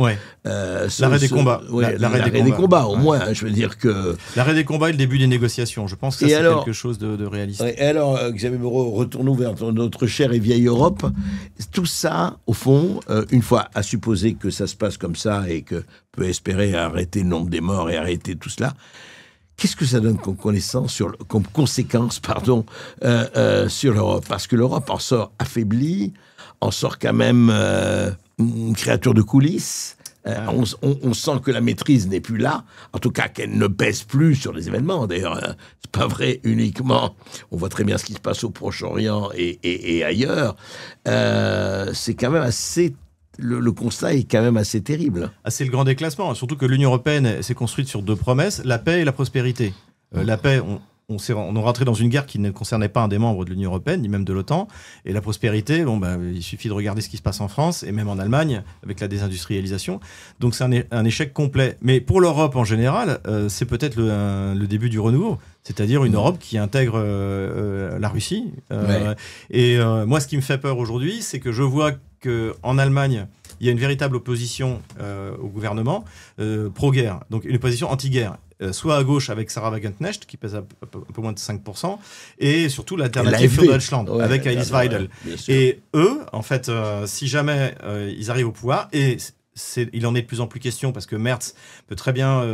[SPEAKER 10] l'arrêt des combats.
[SPEAKER 7] L'arrêt des combats, au moins. Je veux dire que...
[SPEAKER 10] L'arrêt des combats et le début des négociations. Je pense que c'est quelque chose de réaliste.
[SPEAKER 7] Et alors, Xavier Moreau, retournons vers notre chère et vieille Europe. Tout ça, au fond, une fois à supposer que ça se passe comme ça et que peut espérer arrêter le nombre des morts et arrêter tout cela, qu'est-ce que ça donne comme conséquence sur l'Europe? Parce que l'Europe en sort affaiblie, en sort quand même une créature de coulisses. On sent que la maîtrise n'est plus là, en tout cas qu'elle ne pèse plus sur les événements. D'ailleurs, c'est pas vrai uniquement. On voit très bien ce qui se passe au Proche-Orient et ailleurs. C'est quand même assez. Le constat est quand même assez terrible.
[SPEAKER 10] C'est le grand déclassement, surtout que l'Union européenne s'est construite sur 2 promesses, la paix et la prospérité. La paix, on est rentré dans une guerre qui ne concernait pas un des membres de l'Union européenne, ni même de l'OTAN. Et la prospérité, il suffit de regarder ce qui se passe en France et même en Allemagne, avec la désindustrialisation. Donc c'est un échec complet. Mais pour l'Europe en général, c'est peut-être le début du renouveau. C'est-à-dire une Europe qui intègre la Russie. Et moi, ce qui me fait peur aujourd'hui, c'est que je vois qu'en Allemagne, il y a une véritable opposition au gouvernement pro-guerre, donc une opposition anti-guerre. Soit à gauche avec Sarah Wagenknecht, qui pèse un peu moins de 5%, et surtout l'alternative für Deutschland, avec Alice Weidel. Et eux, en fait, si jamais ils arrivent au pouvoir, et il en est de plus en plus question, parce que Merz peut très bien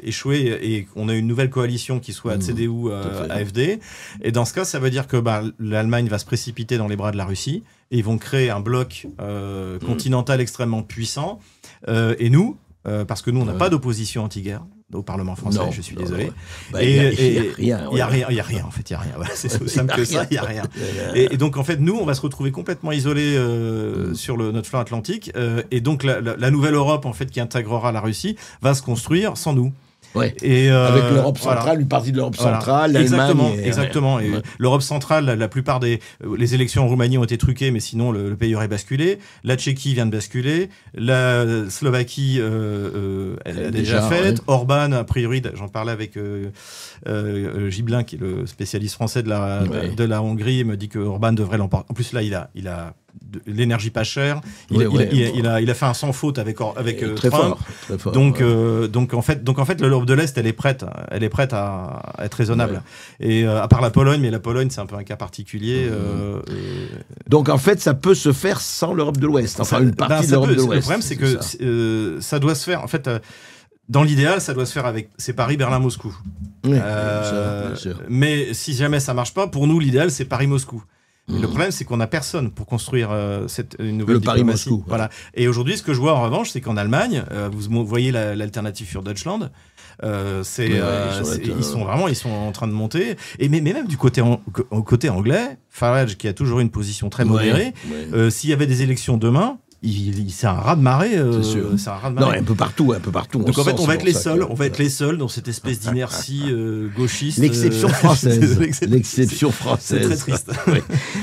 [SPEAKER 10] échouer, et on a une nouvelle coalition qui soit CDU-AfD, et dans ce cas, ça veut dire que l'Allemagne va se précipiter dans les bras de la Russie, et ils vont créer un bloc continental extrêmement puissant, et nous, parce que nous, on n'a pas d'opposition anti-guerre au Parlement français, je suis désolé.
[SPEAKER 7] Il n'y a rien.
[SPEAKER 10] Il n'y a rien, en fait, il n'y a rien. Voilà, c'est aussi simple que ça, il n'y a rien. Et donc, en fait, nous, on va se retrouver complètement isolés sur notre flanc atlantique. Et donc, la nouvelle Europe, en fait, qui intégrera la Russie, va se construire sans nous.
[SPEAKER 7] Et avec l'Europe centrale, une partie de l'Europe centrale, l'Allemagne.
[SPEAKER 10] Exactement. Et l'Europe centrale, la plupart les élections en Roumanie ont été truquées, mais sinon le pays aurait basculé. La Tchéquie vient de basculer. La Slovaquie, elle a déjà faite. Orban, a priori, j'en parlais avec Gibelin, qui est le spécialiste français de la Hongrie, me dit que Orban devrait l'emporter. En plus, là, il a de l'énergie pas chère. Il a fait un sans faute avec
[SPEAKER 7] très
[SPEAKER 10] Trump.
[SPEAKER 7] Fort,
[SPEAKER 10] donc en fait l'Europe de l'Est elle est prête à être raisonnable. Et à part la Pologne, mais la Pologne c'est un peu un cas particulier.
[SPEAKER 7] Donc en fait ça peut se faire sans l'Europe de l'Ouest. Enfin une partie de l'Europe de l'Ouest.
[SPEAKER 10] Le problème c'est que ça doit se faire en fait. Dans l'idéal, ça doit se faire c'est Paris, Berlin, Moscou.
[SPEAKER 7] Bien sûr.
[SPEAKER 10] Mais si jamais ça marche pas, pour nous l'idéal c'est Paris, Moscou. Mais le problème, c'est qu'on n'a personne pour construire une nouvelle diplomatie.
[SPEAKER 7] Paris-Moscou.
[SPEAKER 10] Voilà. Et aujourd'hui, ce que je vois en revanche, c'est qu'en Allemagne, vous voyez l'alternative für Deutschland, ils sont en train de monter. Et mais même du côté anglais, Farage, qui a toujours une position très modérée, s'il y avait des élections demain, c'est un raz-de-marée. C'est un raz-de-marée.
[SPEAKER 7] Non, un peu partout.
[SPEAKER 10] Donc en fait, on va être les seuls dans cette espèce d'inertie gauchiste.
[SPEAKER 7] L'exception française. L'exception française.
[SPEAKER 10] C'est très triste.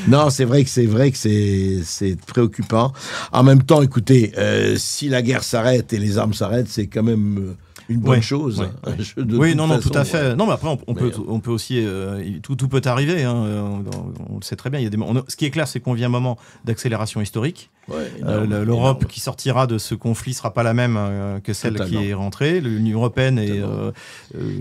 [SPEAKER 7] Non, c'est vrai que c'est préoccupant. En même temps, écoutez, si la guerre s'arrête et les armes s'arrêtent, c'est quand même une bonne chose.
[SPEAKER 10] Tout à fait. Non, mais après, on peut aussi... tout peut arriver. Hein, on le sait très bien. Ce qui est clair, c'est qu'on vit un moment d'accélération historique. L'Europe qui sortira de ce conflit sera pas la même que celle qui est rentrée. L'Union européenne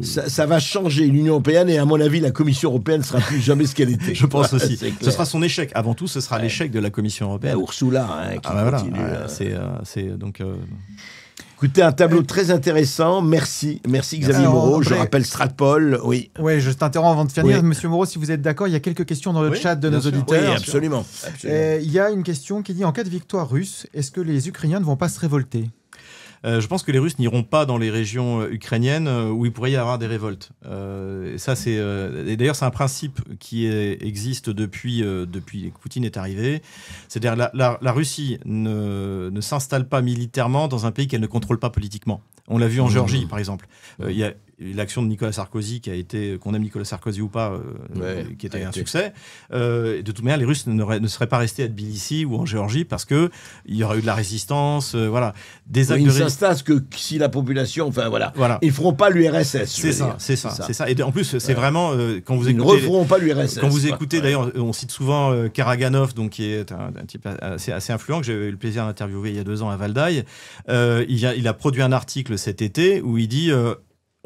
[SPEAKER 7] ça va changer l'Union européenne et à mon avis la Commission européenne sera plus jamais ce qu'elle était.
[SPEAKER 10] Je pense aussi. Ce sera son échec. Avant tout, ce sera l'échec de la Commission européenne.
[SPEAKER 7] Ursula qui continue.
[SPEAKER 10] C'est donc.
[SPEAKER 7] Écoutez, un tableau très intéressant. Merci Xavier Moreau. Je rappelle Stratpol. Oui,
[SPEAKER 13] je t'interromps avant de finir. Monsieur Moreau, si vous êtes d'accord, il y a quelques questions dans le chat de nos auditeurs.
[SPEAKER 7] Oui, absolument.
[SPEAKER 13] Il y a une question qui dit, en cas de victoire russe, est-ce que les Ukrainiens ne vont pas se révolter ?
[SPEAKER 10] Je pense que les Russes n'iront pas dans les régions ukrainiennes où il pourrait y avoir des révoltes. Et d'ailleurs, c'est un principe qui existe depuis que Poutine est arrivé. C'est-à-dire la Russie ne s'installe pas militairement dans un pays qu'elle ne contrôle pas politiquement. On l'a vu en Géorgie, par exemple. Il y a l'action de Nicolas Sarkozy qu'on aime Nicolas Sarkozy ou pas, qui était un succès. De toute manière, les Russes ne seraient pas restés à Tbilissi ou en Géorgie parce que il y aurait eu de la résistance, voilà. Des actes
[SPEAKER 7] ils s'installent que si la population, voilà.
[SPEAKER 10] Ils
[SPEAKER 7] feront pas l'URSS.
[SPEAKER 10] C'est ça. Et en plus, c'est vraiment quand vous
[SPEAKER 7] ils
[SPEAKER 10] écoutez.
[SPEAKER 7] Ils ne referont pas l'URSS.
[SPEAKER 10] Quand vous écoutez, d'ailleurs, on cite souvent Karaganov, donc qui est un type assez influent que j'ai eu le plaisir d'interviewer il y a 2 ans à Valdaï. Il a produit un article cet été où il dit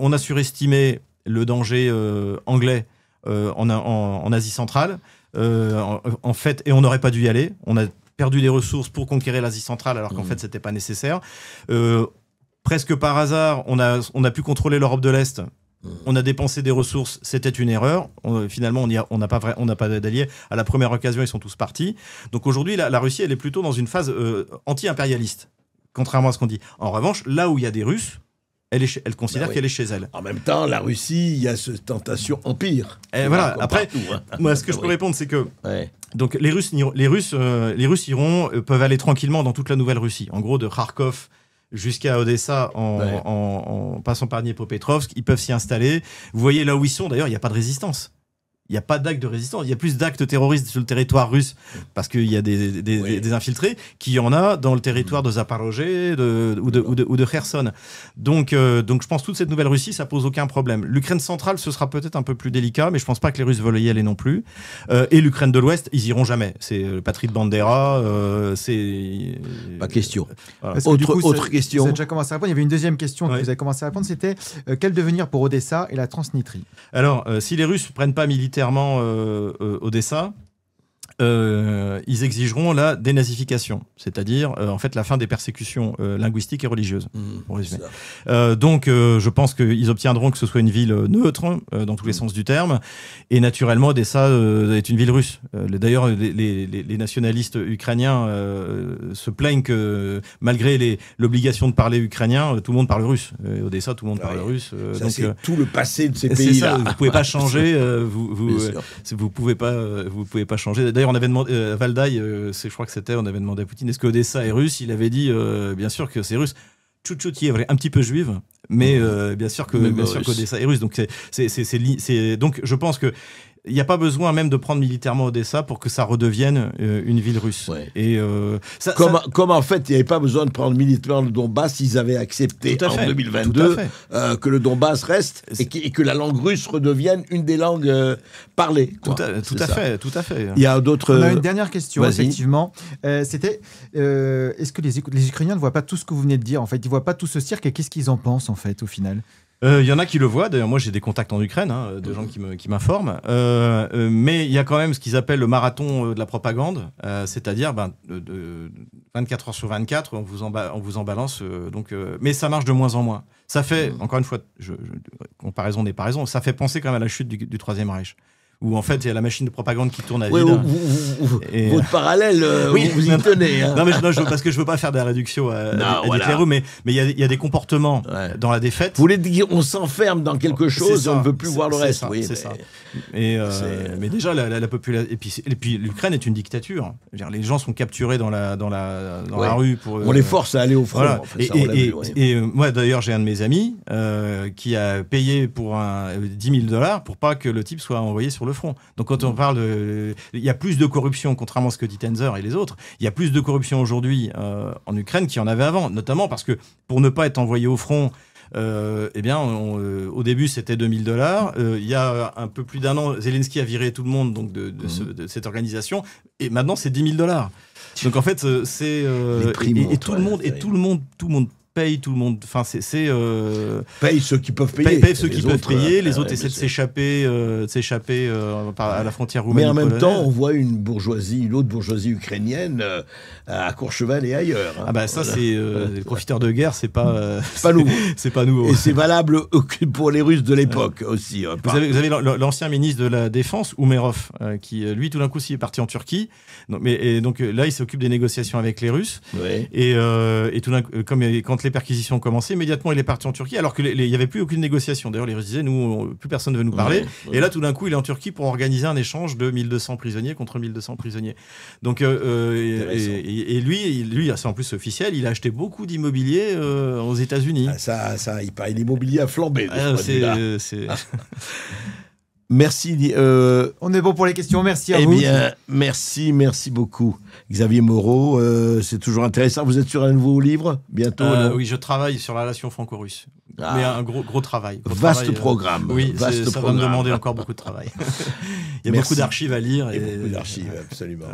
[SPEAKER 10] on a surestimé le danger anglais en Asie centrale, en fait, et on n'aurait pas dû y aller. On a perdu des ressources pour conquérir l'Asie centrale alors qu'en fait, c'était pas nécessaire. Presque par hasard, on a pu contrôler l'Europe de l'Est. On a dépensé des ressources, c'était une erreur. Finalement, on n'a pas d'alliés. À la première occasion, ils sont tous partis. Donc aujourd'hui, la Russie, elle est plutôt dans une phase anti-impérialiste, contrairement à ce qu'on dit. En revanche, là où il y a des Russes, elle considère qu'elle est chez elle.
[SPEAKER 7] En même temps, la Russie, il y a cette tentation empire.
[SPEAKER 10] Et voilà. Après, moi, ce que je peux répondre, c'est que donc les Russes peuvent aller tranquillement dans toute la Nouvelle-Russie. En gros, de Kharkov jusqu'à Odessa, en passant par Dniepropetrovsk, ils peuvent s'y installer. Vous voyez là où ils sont, d'ailleurs, il n'y a pas de résistance. Il n'y a pas d'acte de résistance. Il y a plus d'actes terroristes sur le territoire russe parce qu'il y a des infiltrés qu'il y en a dans le territoire de Zaporozhye ou de Kherson. Donc je pense que toute cette Nouvelle-Russie, ça pose aucun problème. L'Ukraine centrale, ce sera peut-être un peu plus délicat, mais je pense pas que les Russes veulent y aller non plus. Et l'Ukraine de l'Ouest, ils iront jamais. C'est le patrie de Bandera. C'est
[SPEAKER 7] pas question.
[SPEAKER 10] Voilà.
[SPEAKER 13] Autre
[SPEAKER 7] question.
[SPEAKER 13] Vous avez déjà commencé à répondre. Il y avait une deuxième question que vous avez commencé à répondre. C'était quel devenir pour Odessa et la Transnistrie?
[SPEAKER 10] Alors, si les Russes prennent pas militairement Odessa, ils exigeront la dénazification, c'est-à-dire en fait la fin des persécutions linguistiques et religieuses, pour résumer. Donc je pense qu'ils obtiendront que ce soit une ville neutre dans tous les sens du terme, et naturellement Odessa est une ville russe. D'ailleurs les nationalistes ukrainiens se plaignent que malgré l'obligation de parler ukrainien, tout le monde parle russe. Odessa, tout le monde parle russe.
[SPEAKER 7] Ça,
[SPEAKER 10] donc
[SPEAKER 7] c'est tout le passé de ces pays-là.
[SPEAKER 10] Vous pouvez pas changer, vous pouvez pas changer. D'ailleurs, on avait demandé à Valdaï, je crois que c'était, on avait demandé à Poutine, est-ce que Odessa est russe? Il avait dit, bien sûr que c'est russe. Tchoutchouti est vrai, un petit peu juive, mais bien sûr qu'Odessa est russe. Donc donc je pense que il n'y a pas besoin même de prendre militairement Odessa pour que ça redevienne une ville russe. Et
[SPEAKER 7] comme en fait, il n'y avait pas besoin de prendre militairement le Donbass, ils avaient accepté en 2022 que le Donbass reste et que la langue russe redevienne une des langues parlées.
[SPEAKER 10] Tout à fait.
[SPEAKER 7] Il y a d'autres.
[SPEAKER 13] On a une dernière question, effectivement. C'était est-ce que les Ukrainiens ne voient pas tout ce que vous venez de dire? En fait, ils ne voient pas tout ce cirque et qu'est-ce qu'ils en pensent en fait au final?
[SPEAKER 10] Il y en a qui le voient, d'ailleurs moi j'ai des contacts en Ukraine, de gens qui m'informent, mais il y a quand même ce qu'ils appellent le marathon de la propagande, c'est-à-dire 24 heures sur 24, on vous en balance, mais ça marche de moins en moins. Ça fait, encore une fois, comparaison n'est pas raison, ça fait penser quand même à la chute du Troisième Reich. Où en fait il y a la machine de propagande qui tourne à vide.
[SPEAKER 7] Votre parallèle, vous y tenez.
[SPEAKER 10] Non, mais parce que je veux pas faire de la réduction à Hitler, mais il y a des comportements dans la défaite.
[SPEAKER 7] Vous voulez dire on s'enferme dans quelque chose, on ne veut plus voir le reste.
[SPEAKER 10] C'est ça. Mais déjà la population et puis l'Ukraine est une dictature. Je veux dire, les gens sont capturés dans la rue pour.
[SPEAKER 7] On les force à aller au front.
[SPEAKER 10] Voilà.
[SPEAKER 7] En fait,
[SPEAKER 10] et moi d'ailleurs j'ai un de mes amis qui a payé pour $10,000 pour pas que le type soit envoyé sur le front. Donc quand on parle il y a plus de corruption, contrairement à ce que dit Tenzer et les autres, il y a plus de corruption aujourd'hui en Ukraine qu'il y en avait avant, notamment parce que pour ne pas être envoyé au front, au début c'était $2,000. Il y a un peu plus d'un an, Zelensky a viré tout le monde donc de cette organisation, et maintenant c'est $10,000. Donc en fait c'est tout le monde paye, tout le monde. Enfin,
[SPEAKER 7] paye ceux qui peuvent payer.
[SPEAKER 10] Paye ceux qui peuvent payer. Les autres essaient de s'échapper à la frontière roumaine.
[SPEAKER 7] Mais en même temps, on voit une autre bourgeoisie ukrainienne à Courchevel et ailleurs.
[SPEAKER 10] Ah bah ça, c'est les profiteurs de guerre, c'est pas
[SPEAKER 7] nouveau.
[SPEAKER 10] C'est pas nouveau.
[SPEAKER 7] Et c'est valable pour les Russes de l'époque aussi.
[SPEAKER 10] Vous avez l'ancien ministre de la Défense, Umerov, qui lui tout d'un coup est parti en Turquie. Donc là, il s'occupe des négociations avec les Russes. Et tout d'un coup, quand les perquisitions ont commencé, immédiatement il est parti en Turquie, alors qu'il n'y avait plus aucune négociation. D'ailleurs, les Russes disaient, plus personne ne veut nous parler. Et là, tout d'un coup, il est en Turquie pour organiser un échange de 1200 prisonniers contre 1200 prisonniers. Donc, et lui, c'est en plus officiel, il a acheté beaucoup d'immobilier aux États-Unis.
[SPEAKER 7] Ça, il paraît l'immobilier a flambé.
[SPEAKER 13] Merci. On est bon pour les questions. Merci à vous.
[SPEAKER 7] Eh bien, merci beaucoup. Xavier Moreau, c'est toujours intéressant. Vous êtes sur un nouveau livre bientôt?
[SPEAKER 10] Oui, je travaille sur la relation franco-russe. Mais un gros travail.
[SPEAKER 7] Vaste programme.
[SPEAKER 10] Oui, ça va me demander encore beaucoup de travail. Il y a beaucoup d'archives à lire.
[SPEAKER 7] Et beaucoup d'archives, absolument.